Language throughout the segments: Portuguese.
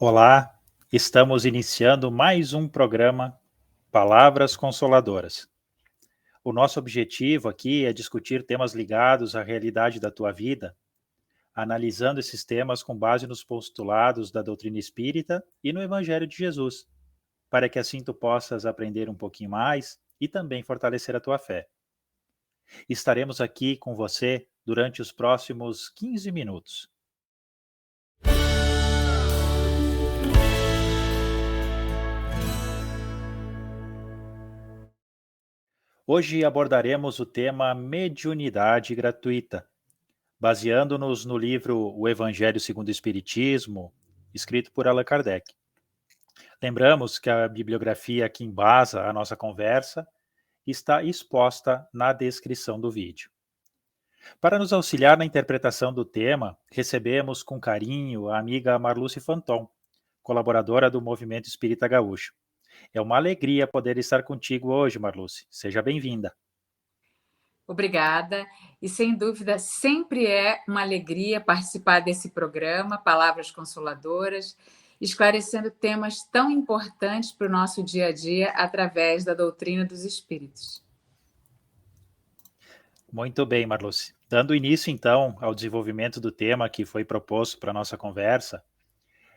Olá, estamos iniciando mais um programa Palavras Consoladoras. O nosso objetivo aqui é discutir temas ligados à realidade da tua vida, analisando esses temas com base nos postulados da doutrina espírita e no Evangelho de Jesus, para que assim tu possas aprender um pouquinho mais e também fortalecer a tua fé. Estaremos aqui com você durante os próximos 15 minutos. Hoje abordaremos o tema mediunidade gratuita, baseando-nos no livro O Evangelho segundo o Espiritismo, escrito por Allan Kardec. Lembramos que a bibliografia que embasa a nossa conversa está exposta na descrição do vídeo. Para nos auxiliar na interpretação do tema, recebemos com carinho a amiga Marluce Fanton, colaboradora do Movimento Espírita Gaúcho. É uma alegria poder estar contigo hoje, Marluce. Seja bem-vinda. Obrigada, e sem dúvida sempre é uma alegria participar desse programa, Palavras Consoladoras, esclarecendo temas tão importantes para o nosso dia a dia através da doutrina dos espíritos. Muito bem, Marluce. Dando início, então, ao desenvolvimento do tema que foi proposto para a nossa conversa,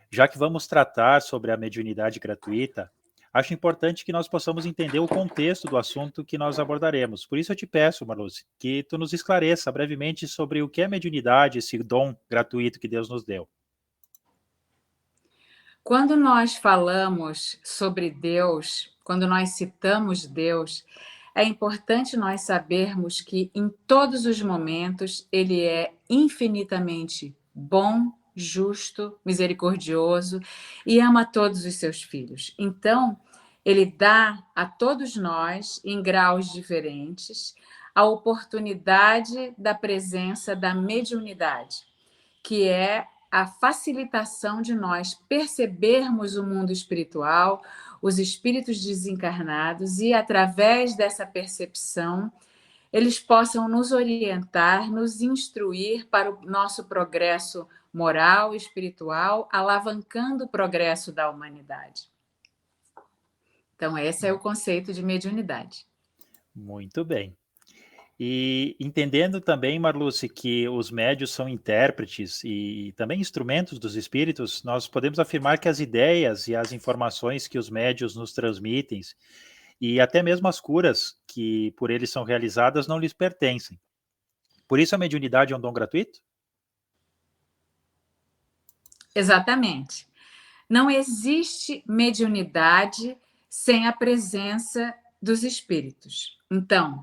já que vamos tratar sobre a mediunidade gratuita, acho importante que nós possamos entender o contexto do assunto que nós abordaremos. Por isso eu te peço, Marluce, que tu nos esclareça brevemente sobre o que é mediunidade, esse dom gratuito que Deus nos deu. Quando nós falamos sobre Deus, quando nós citamos Deus, é importante nós sabermos que em todos os momentos ele é infinitamente bom, justo, misericordioso e ama todos os seus filhos. Então, ele dá a todos nós, em graus diferentes, a oportunidade da presença da mediunidade, que é a facilitação de nós percebermos o mundo espiritual, os espíritos desencarnados, e através dessa percepção, eles possam nos orientar, nos instruir para o nosso progresso moral e espiritual, alavancando o progresso da humanidade. Então, esse é o conceito de mediunidade. Muito bem. E entendendo também, Marluce, que os médios são intérpretes e também instrumentos dos espíritos, nós podemos afirmar que as ideias e as informações que os médios nos transmitem e até mesmo as curas que por eles são realizadas não lhes pertencem. Por isso a mediunidade é um dom gratuito? Exatamente. Não existe mediunidade sem a presença dos espíritos. Então,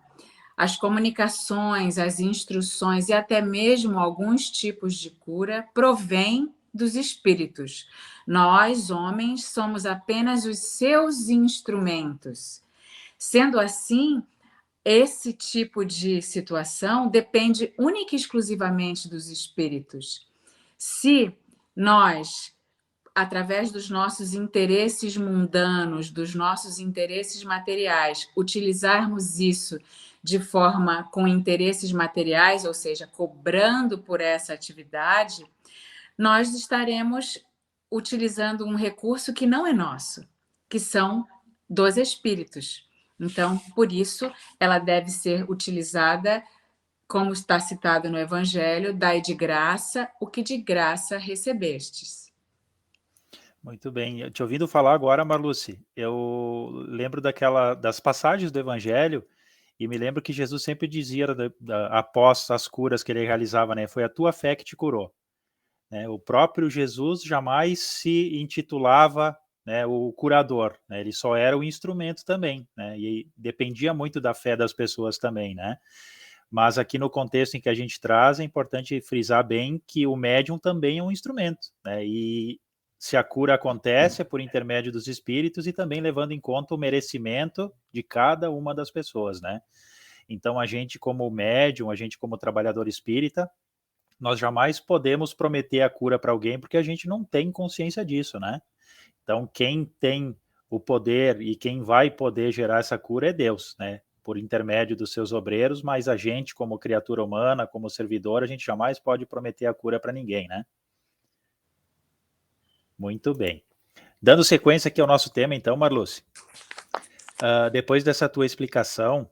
as comunicações, as instruções e até mesmo alguns tipos de cura provêm dos espíritos. Nós, homens, somos apenas os seus instrumentos. Sendo assim, esse tipo de situação depende única e exclusivamente dos espíritos. Se nós, através dos nossos interesses mundanos, dos nossos interesses materiais, utilizarmos isso de forma com interesses materiais, ou seja, cobrando por essa atividade, nós estaremos utilizando um recurso que não é nosso, que são dos espíritos. Então, por isso, ela deve ser utilizada, como está citado no Evangelho, dai de graça o que de graça recebestes. Muito bem. Eu te ouvindo falar agora, Marluce, eu lembro das passagens do Evangelho e me lembro que Jesus sempre dizia, após as curas que ele realizava, né? Foi a tua fé que te curou. Né? O próprio Jesus jamais se intitulava, né, o curador, né? Ele só era o instrumento também, né? E dependia muito da fé das pessoas também, né? Mas aqui no contexto em que a gente traz, é importante frisar bem que o médium também é um instrumento, né? E se a cura acontece é por intermédio dos espíritos e também levando em conta o merecimento de cada uma das pessoas, né? Então a gente como médium, a gente como trabalhador espírita, nós jamais podemos prometer a cura para alguém porque a gente não tem consciência disso, né? Então quem tem o poder e quem vai poder gerar essa cura é Deus, né? Por intermédio dos seus obreiros, mas a gente, como criatura humana, como servidor, a gente jamais pode prometer a cura para ninguém, né? Muito bem. Dando sequência aqui ao nosso tema, então, Marluce, depois dessa tua explicação,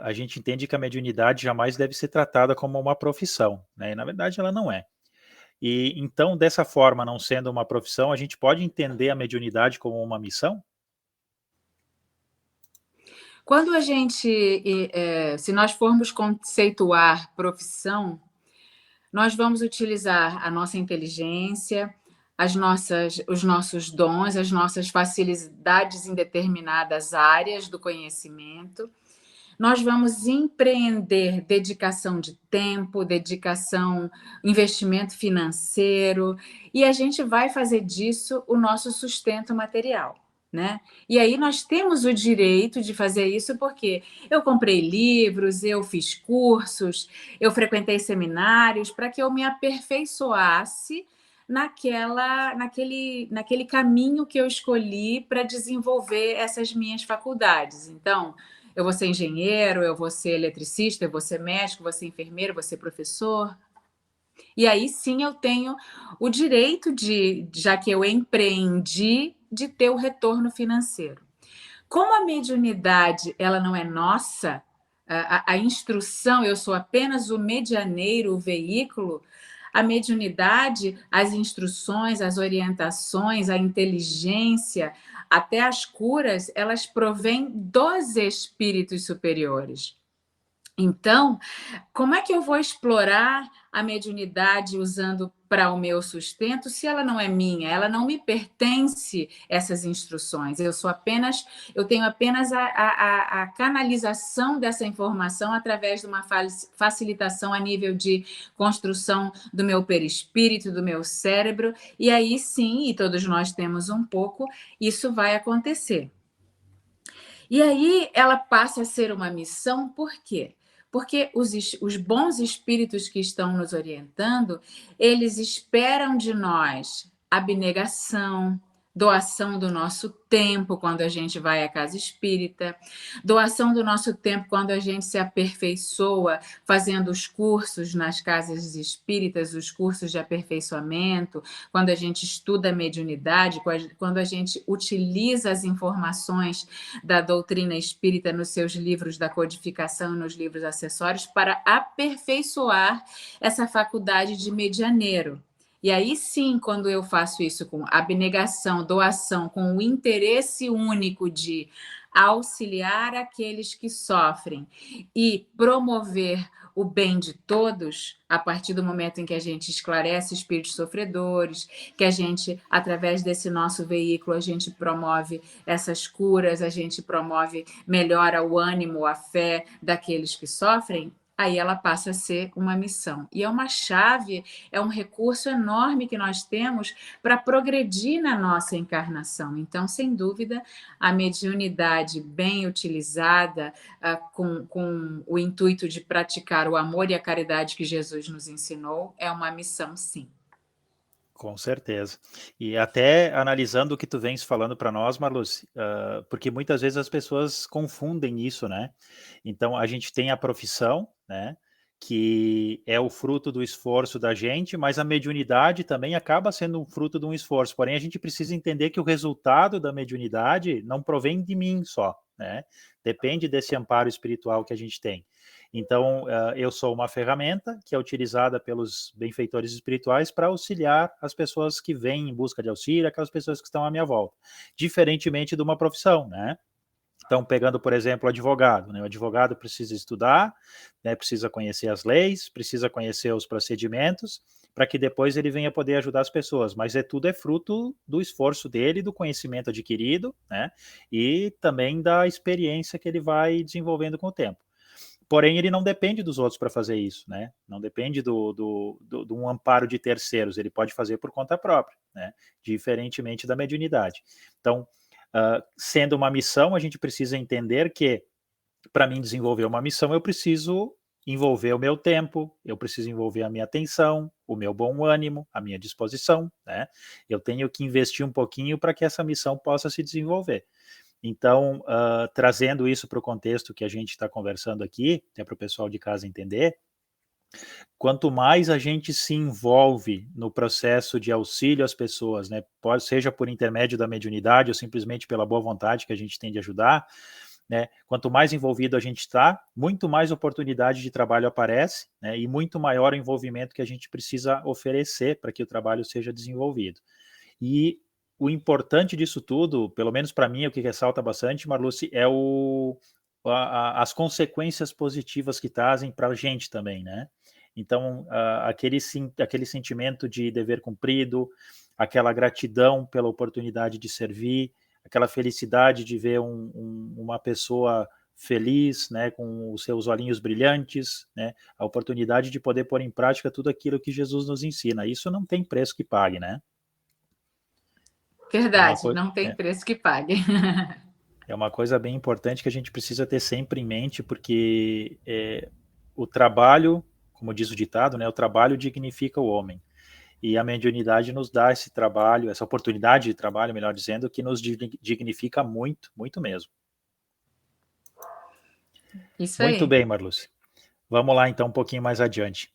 a gente entende que a mediunidade jamais deve ser tratada como uma profissão, né? E, na verdade, ela não é. E então, dessa forma, não sendo uma profissão, a gente pode entender a mediunidade como uma missão? Quando a gente, se nós formos conceituar profissão, nós vamos utilizar a nossa inteligência, os nossos dons, as nossas facilidades em determinadas áreas do conhecimento. Nós vamos empreender dedicação de tempo, dedicação, investimento financeiro, e a gente vai fazer disso o nosso sustento material, né? E aí nós temos o direito de fazer isso porque eu comprei livros, eu fiz cursos, eu frequentei seminários para que eu me aperfeiçoasse naquele caminho que eu escolhi para desenvolver essas minhas faculdades. Então, eu vou ser engenheiro, eu vou ser eletricista, eu vou ser médico, eu vou ser enfermeiro, eu vou ser professor. E aí sim eu tenho o direito de, já que eu empreendi, de ter o retorno financeiro. Como a mediunidade ela não é nossa, a instrução, eu sou apenas o medianeiro, o veículo, a mediunidade, as instruções, as orientações, a inteligência, até as curas, elas provêm dos espíritos superiores. Então, como é que eu vou explorar a mediunidade usando para o meu sustento se ela não é minha? Ela não me pertence essas instruções. Eu tenho apenas a canalização dessa informação através de uma facilitação a nível de construção do meu perispírito, do meu cérebro, e aí sim, e todos nós temos um pouco, isso vai acontecer. E aí ela passa a ser uma missão, por quê? Porque os bons espíritos que estão nos orientando, eles esperam de nós abnegação, doação do nosso tempo quando a gente vai à casa espírita, doação do nosso tempo quando a gente se aperfeiçoa fazendo os cursos nas casas espíritas, os cursos de aperfeiçoamento, quando a gente estuda a mediunidade, quando a gente utiliza as informações da doutrina espírita nos seus livros da codificação e nos livros acessórios para aperfeiçoar essa faculdade de medianeiro. E aí sim, quando eu faço isso com abnegação, doação, com o interesse único de auxiliar aqueles que sofrem e promover o bem de todos, a partir do momento em que a gente esclarece espíritos sofredores, que a gente, através desse nosso veículo, a gente promove essas curas, a gente promove, melhora o ânimo, a fé daqueles que sofrem, aí ela passa a ser uma missão. E é uma chave, é um recurso enorme que nós temos para progredir na nossa encarnação. Então, sem dúvida, a mediunidade bem utilizada, com o intuito de praticar o amor e a caridade que Jesus nos ensinou, é uma missão, sim. Com certeza. E até analisando o que tu vens falando para nós, Marluce, porque muitas vezes as pessoas confundem isso, né? Então a gente tem a profissão, né? Que é o fruto do esforço da gente, mas a mediunidade também acaba sendo um fruto de um esforço. Porém, a gente precisa entender que o resultado da mediunidade não provém de mim só, né? Depende desse amparo espiritual que a gente tem. Então, eu sou uma ferramenta que é utilizada pelos benfeitores espirituais para auxiliar as pessoas que vêm em busca de auxílio, aquelas pessoas que estão à minha volta, diferentemente de uma profissão, né? Então, pegando, por exemplo, o advogado, né? O advogado precisa estudar, né? Precisa conhecer as leis, precisa conhecer os procedimentos, para que depois ele venha poder ajudar as pessoas. Mas tudo é fruto do esforço dele, do conhecimento adquirido, né? E também da experiência que ele vai desenvolvendo com o tempo. Porém, ele não depende dos outros para fazer isso, né? Não depende de um amparo de terceiros, ele pode fazer por conta própria, né? Diferentemente da mediunidade. Então, sendo uma missão, a gente precisa entender que, para mim desenvolver uma missão, eu preciso envolver o meu tempo, eu preciso envolver a minha atenção, o meu bom ânimo, a minha disposição, né? Eu tenho que investir um pouquinho para que essa missão possa se desenvolver. Então, trazendo isso para o contexto que a gente está conversando aqui, até para o pessoal de casa entender, Quanto mais a gente se envolve no processo de auxílio às pessoas, né, seja por intermédio da mediunidade ou simplesmente pela boa vontade que a gente tem de ajudar, né, quanto mais envolvido a gente está, muito mais oportunidade de trabalho aparece, né, e muito maior o envolvimento que a gente precisa oferecer para que o trabalho seja desenvolvido. E o importante disso tudo, pelo menos para mim, o que ressalta bastante, Marluce, é as consequências positivas que trazem para a gente também, né? Então, aquele sentimento de dever cumprido, aquela gratidão pela oportunidade de servir, aquela felicidade de ver uma pessoa feliz, né, com os seus olhinhos brilhantes, né, a oportunidade de poder pôr em prática tudo aquilo que Jesus nos ensina. Isso não tem preço que pague, né? É uma Verdade, coisa. não tem preço que pague. É uma coisa bem importante que a gente precisa ter sempre em mente, porque o trabalho, como diz o ditado, né, o trabalho dignifica o homem. E a mediunidade nos dá esse trabalho, essa oportunidade de trabalho, melhor dizendo, que nos dignifica muito, muito mesmo. Isso Muito aí. bem, Marluce. Vamos lá, então, um pouquinho mais adiante.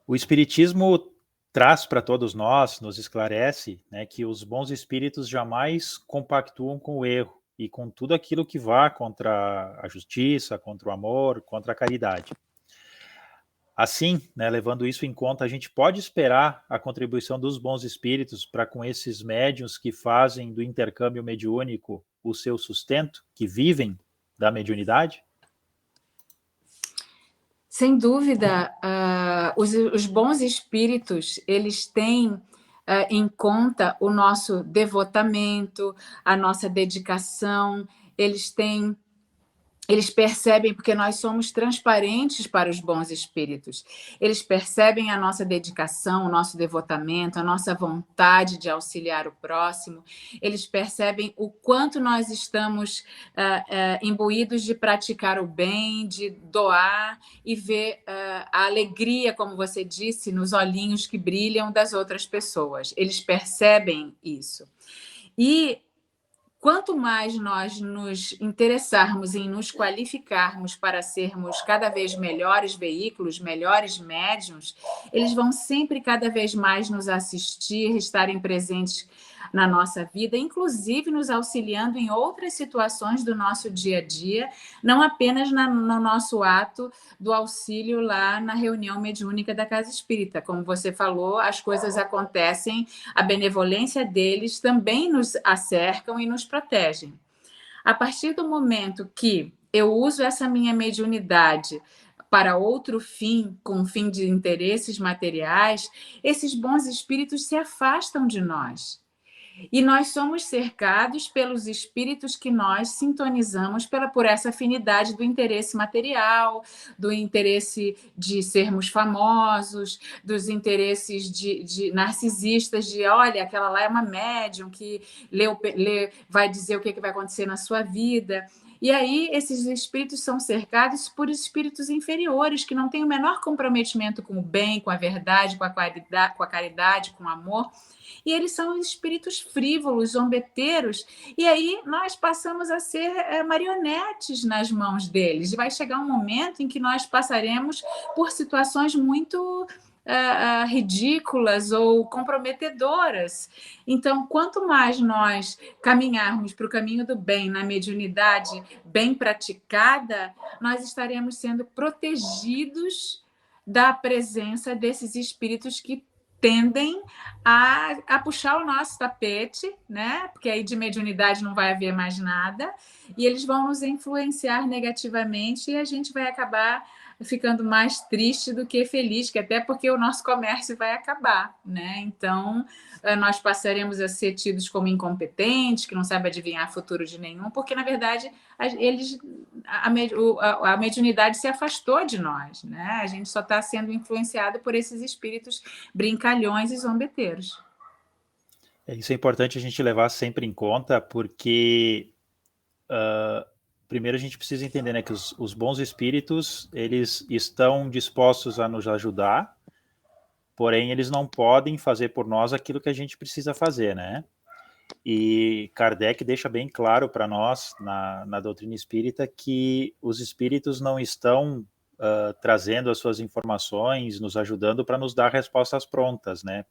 O Espiritismo traz para todos nós, nos esclarece, né, que os bons espíritos jamais compactuam com o erro e com tudo aquilo que vá contra a justiça, contra o amor, contra a caridade. Assim, né, levando isso em conta, a gente pode esperar a contribuição dos bons espíritos para com esses médiuns que fazem do intercâmbio mediúnico o seu sustento, que vivem da mediunidade? Sem dúvida, os bons espíritos, eles têm em conta o nosso devotamento, a nossa dedicação, eles percebem, porque nós somos transparentes para os bons espíritos. Eles percebem a nossa dedicação, o nosso devotamento, a nossa vontade de auxiliar o próximo. Eles percebem o quanto nós estamos imbuídos de praticar o bem, de doar e ver a alegria, como você disse, nos olhinhos que brilham das outras pessoas. Eles percebem isso. E quanto mais nós nos interessarmos em nos qualificarmos para sermos cada vez melhores veículos, melhores médiuns, eles vão sempre cada vez mais nos assistir, estarem presentes na nossa vida, inclusive nos auxiliando em outras situações do nosso dia a dia, não apenas no nosso ato do auxílio lá na reunião mediúnica da Casa Espírita. Como você falou, as coisas acontecem, a benevolência deles também nos acercam e nos protegem. A partir do momento que eu uso essa minha mediunidade para outro fim, com fim de interesses materiais, esses bons espíritos se afastam de nós. E nós somos cercados pelos espíritos que nós sintonizamos por essa afinidade do interesse material, do interesse de sermos famosos, dos interesses de narcisistas, de olha, aquela lá é uma médium que vai dizer o que vai acontecer na sua vida. E aí, esses espíritos são cercados por espíritos inferiores, que não têm o menor comprometimento com o bem, com a verdade, com a caridade, com o amor. E eles são espíritos frívolos, zombeteiros, e aí nós passamos a ser marionetes nas mãos deles. E vai chegar um momento em que nós passaremos por situações muito ridículas ou comprometedoras. Então, quanto mais nós caminharmos para o caminho do bem, na mediunidade bem praticada, nós estaremos sendo protegidos da presença desses espíritos que tendem a puxar o nosso tapete, né? Porque aí de mediunidade não vai haver mais nada, e eles vão nos influenciar negativamente e a gente vai acabar ficando mais triste do que feliz, que até porque o nosso comércio vai acabar, né? Então, nós passaremos a ser tidos como incompetentes, que não sabem adivinhar futuro de nenhum, porque, na verdade, a mediunidade se afastou de nós, né? A gente só está sendo influenciado por esses espíritos brincalhões e zombeteiros. Isso é importante a gente levar sempre em conta, porque primeiro a gente precisa entender, né, que os bons espíritos, eles estão dispostos a nos ajudar, porém eles não podem fazer por nós aquilo que a gente precisa fazer, né? E Kardec deixa bem claro para nós, na doutrina espírita, que os espíritos não estão trazendo as suas informações, nos ajudando para nos dar respostas prontas, né?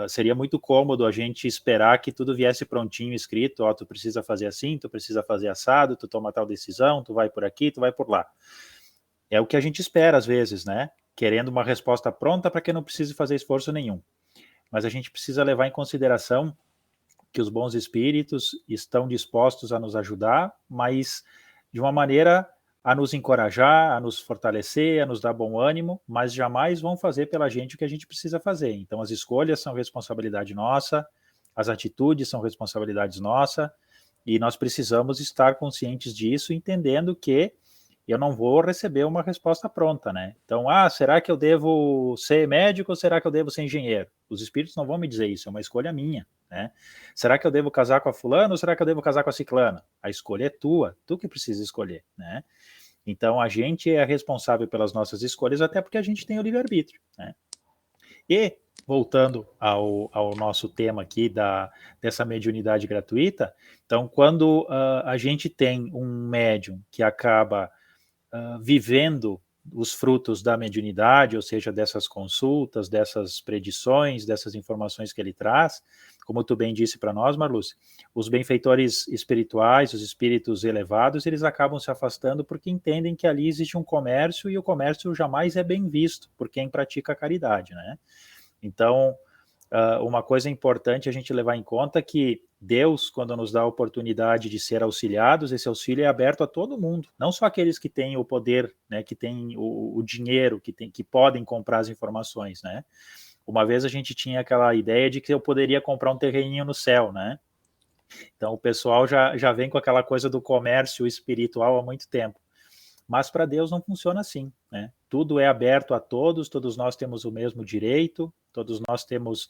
Seria muito cômodo a gente esperar que tudo viesse prontinho, escrito, ó, tu precisa fazer assim, tu precisa fazer assado, tu toma tal decisão, tu vai por aqui, tu vai por lá. É o que a gente espera às vezes, né? Querendo uma resposta pronta para que não precise fazer esforço nenhum. Mas a gente precisa levar em consideração que os bons espíritos estão dispostos a nos ajudar, mas de uma maneira a nos encorajar, a nos fortalecer, a nos dar bom ânimo, mas jamais vão fazer pela gente o que a gente precisa fazer. Então, as escolhas são responsabilidade nossa, as atitudes são responsabilidade nossa, e nós precisamos estar conscientes disso, entendendo que eu não vou receber uma resposta pronta, né? Então, será que eu devo ser médico ou será que eu devo ser engenheiro? Os espíritos não vão me dizer isso, é uma escolha minha, né? Será que eu devo casar com a fulana ou será que eu devo casar com a ciclana? A escolha é tua, tu que precisa escolher, né? Então, a gente é responsável pelas nossas escolhas, até porque a gente tem o livre-arbítrio, né? E, voltando ao nosso tema aqui dessa mediunidade gratuita, então, quando a gente tem um médium que acaba vivendo os frutos da mediunidade, ou seja, dessas consultas, dessas predições, dessas informações que ele traz, como tu bem disse para nós, Marluce, os benfeitores espirituais, os espíritos elevados, eles acabam se afastando porque entendem que ali existe um comércio e o comércio jamais é bem visto por quem pratica a caridade, né? Então, uma coisa importante a gente levar em conta é que Deus, quando nos dá a oportunidade de ser auxiliados, esse auxílio é aberto a todo mundo, não só aqueles que têm o poder, né, que têm o dinheiro, que podem comprar as informações, né? Uma vez a gente tinha aquela ideia de que eu poderia comprar um terreninho no céu, né? Então o pessoal já vem com aquela coisa do comércio espiritual há muito tempo. Mas para Deus não funciona assim, né? Tudo é aberto a todos, todos nós temos o mesmo direito, todos nós temos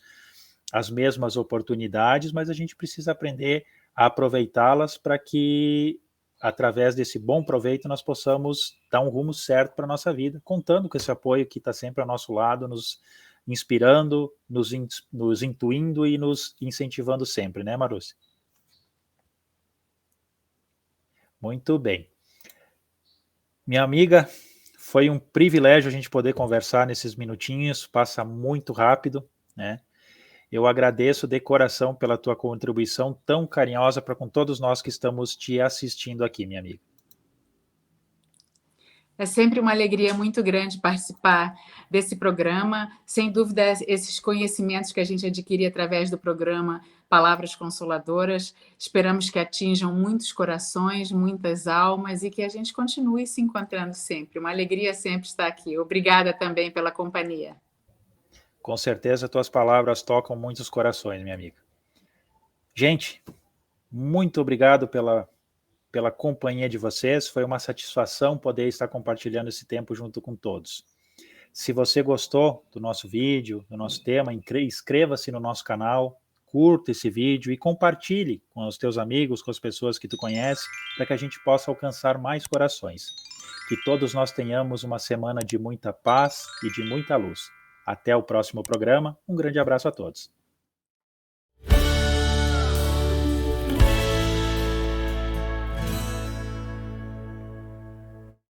as mesmas oportunidades, mas a gente precisa aprender a aproveitá-las para que, através desse bom proveito, nós possamos dar um rumo certo para a nossa vida, contando com esse apoio que está sempre ao nosso lado, nos inspirando, nos intuindo e nos incentivando sempre, né, Marúcia? Muito bem. Minha amiga, foi um privilégio a gente poder conversar nesses minutinhos, passa muito rápido, né? Eu agradeço de coração pela tua contribuição tão carinhosa para com todos nós que estamos te assistindo aqui, minha amiga. É sempre uma alegria muito grande participar desse programa. Sem dúvida, esses conhecimentos que a gente adquire através do programa Palavras Consoladoras, esperamos que atinjam muitos corações, muitas almas e que a gente continue se encontrando sempre. Uma alegria sempre estar aqui. Obrigada também pela companhia. Com certeza, tuas palavras tocam muitos corações, minha amiga. Gente, muito obrigado pela companhia de vocês. Foi uma satisfação poder estar compartilhando esse tempo junto com todos. Se você gostou do nosso vídeo, do nosso tema, inscreva-se no nosso canal, curta esse vídeo e compartilhe com os teus amigos, com as pessoas que tu conhece, para que a gente possa alcançar mais corações. Que todos nós tenhamos uma semana de muita paz e de muita luz. Até o próximo programa. Um grande abraço a todos.